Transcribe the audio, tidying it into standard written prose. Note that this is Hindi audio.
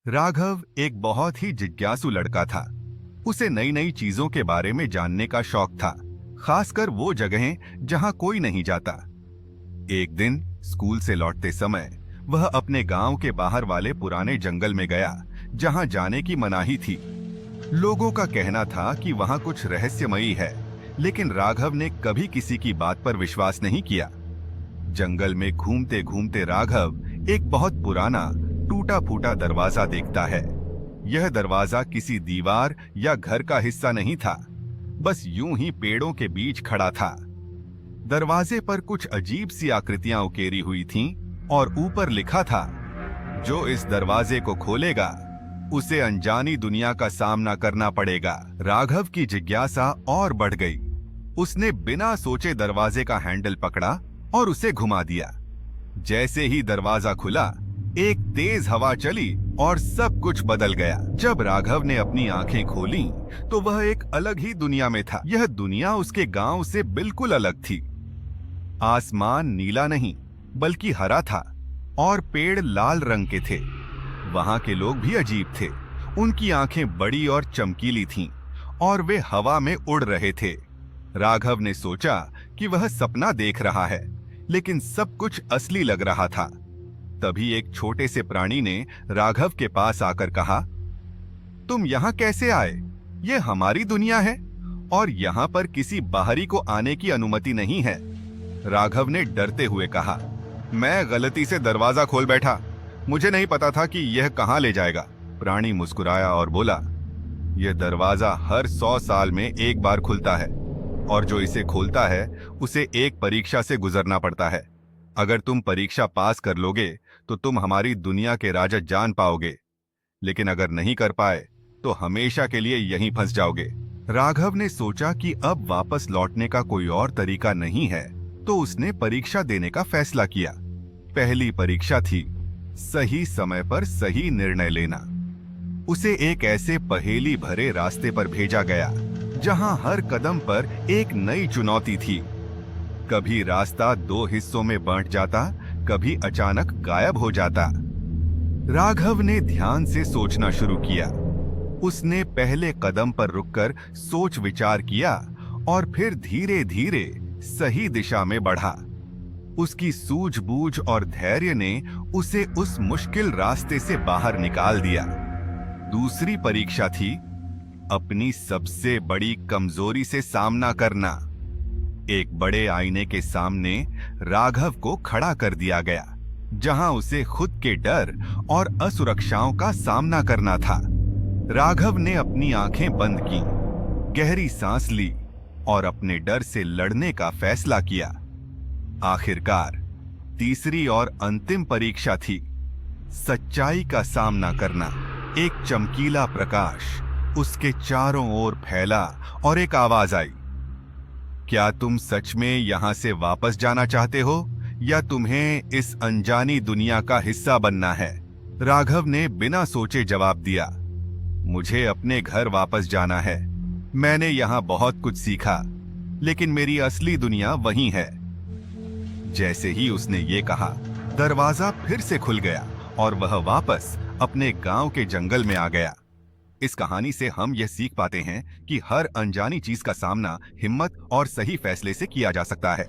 राघव एक बहुत ही जिज्ञासु लड़का था। उसे नई नई चीजों के बारे में जानने का शौक था, खासकर वो जगहें जहां कोई नहीं जाता। एक दिन स्कूल से लौटते समय वह अपने गांव के बाहर वाले पुराने जंगल में गया, जहां जाने की मनाही थी। लोगों का कहना था कि वहां कुछ रहस्यमयी है, लेकिन राघव ने कभी किसी की बात पर विश्वास नहीं किया। जंगल में घूमते घूमते राघव एक बहुत पुराना टूटा फूटा दरवाजा देखता है। यह दरवाजा किसी दीवार या घर का हिस्सा नहीं था, बस यूं ही पेड़ों के बीच खड़ा था। दरवाजे पर कुछ अजीब सी आकृतियां उकेरी हुई थीं और ऊपर लिखा था, जो इस दरवाजे को खोलेगा उसे अनजानी दुनिया का सामना करना पड़ेगा। राघव की जिज्ञासा और बढ़ गई। उसने बिना सोचे दरवाजे का हैंडल पकड़ा और उसे घुमा दिया। जैसे ही दरवाजा खुला, एक तेज हवा चली और सब कुछ बदल गया। जब राघव ने अपनी आंखें खोलीं, तो वह एक अलग ही दुनिया में था। यह दुनिया उसके गांव से बिल्कुल अलग थी। आसमान नीला नहीं बल्कि हरा था और पेड़ लाल रंग के थे। वहां के लोग भी अजीब थे। उनकी आंखें बड़ी और चमकीली थीं और वे हवा में उड़ रहे थे। राघव ने सोचा कि वह सपना देख रहा है, लेकिन सब कुछ असली लग रहा था। तभी एक छोटे से प्राणी ने राघव के पास आकर कहा, तुम यहाँ कैसे आए? ये हमारी दुनिया है और यहाँ पर किसी बाहरी को आने की अनुमति नहीं है। राघव ने डरते हुए कहा, मैं गलती से दरवाजा खोल बैठा, मुझे नहीं पता था कि यह कहाँ ले जाएगा। प्राणी मुस्कुराया और बोला, यह दरवाजा हर 100 साल में एक बार खुलता है और जो इसे खोलता है उसे एक परीक्षा से गुजरना पड़ता है। अगर तुम परीक्षा पास कर लोगे तो तुम हमारी दुनिया के राजा जान पाओगे, लेकिन अगर नहीं कर पाए तो हमेशा के लिए यहीं फंस जाओगे। राघव ने सोचा कि अब वापस लौटने का कोई और तरीका नहीं है, तो उसने परीक्षा देने का फैसला किया। पहली परीक्षा थी सही समय पर सही निर्णय लेना। उसे एक ऐसे पहेली भरे रास्ते पर भेजा गया जहां हर कदम पर एक नई चुनौती थी। कभी रास्ता 2 हिस्सों में बांट जाता, कभी अचानक गायब हो जाता। राघव ने ध्यान से सोचना शुरू किया। उसने पहले कदम पर रुककर सोच विचार किया और फिर धीरे धीरे सही दिशा में बढ़ा। उसकी सूझबूझ और धैर्य ने उसे उस मुश्किल रास्ते से बाहर निकाल दिया। दूसरी परीक्षा थी अपनी सबसे बड़ी कमजोरी से सामना करना। एक बड़े आईने के सामने राघव को खड़ा कर दिया गया, जहां उसे खुद के डर और असुरक्षाओं का सामना करना था। राघव ने अपनी आंखें बंद की, गहरी सांस ली और अपने डर से लड़ने का फैसला किया। आखिरकार तीसरी और अंतिम परीक्षा थी सच्चाई का सामना करना। एक चमकीला प्रकाश उसके चारों ओर फैला और एक आवाज आई, क्या तुम सच में यहां से वापस जाना चाहते हो या तुम्हें इस अनजानी दुनिया का हिस्सा बनना है? राघव ने बिना सोचे जवाब दिया, मुझे अपने घर वापस जाना है। मैंने यहां बहुत कुछ सीखा, लेकिन मेरी असली दुनिया वहीं है। जैसे ही उसने ये कहा, दरवाजा फिर से खुल गया और वह वापस अपने गांव के जंगल में आ गया। इस कहानी से हम यह सीख पाते हैं कि हर अनजानी चीज का सामना हिम्मत और सही फैसले से किया जा सकता है।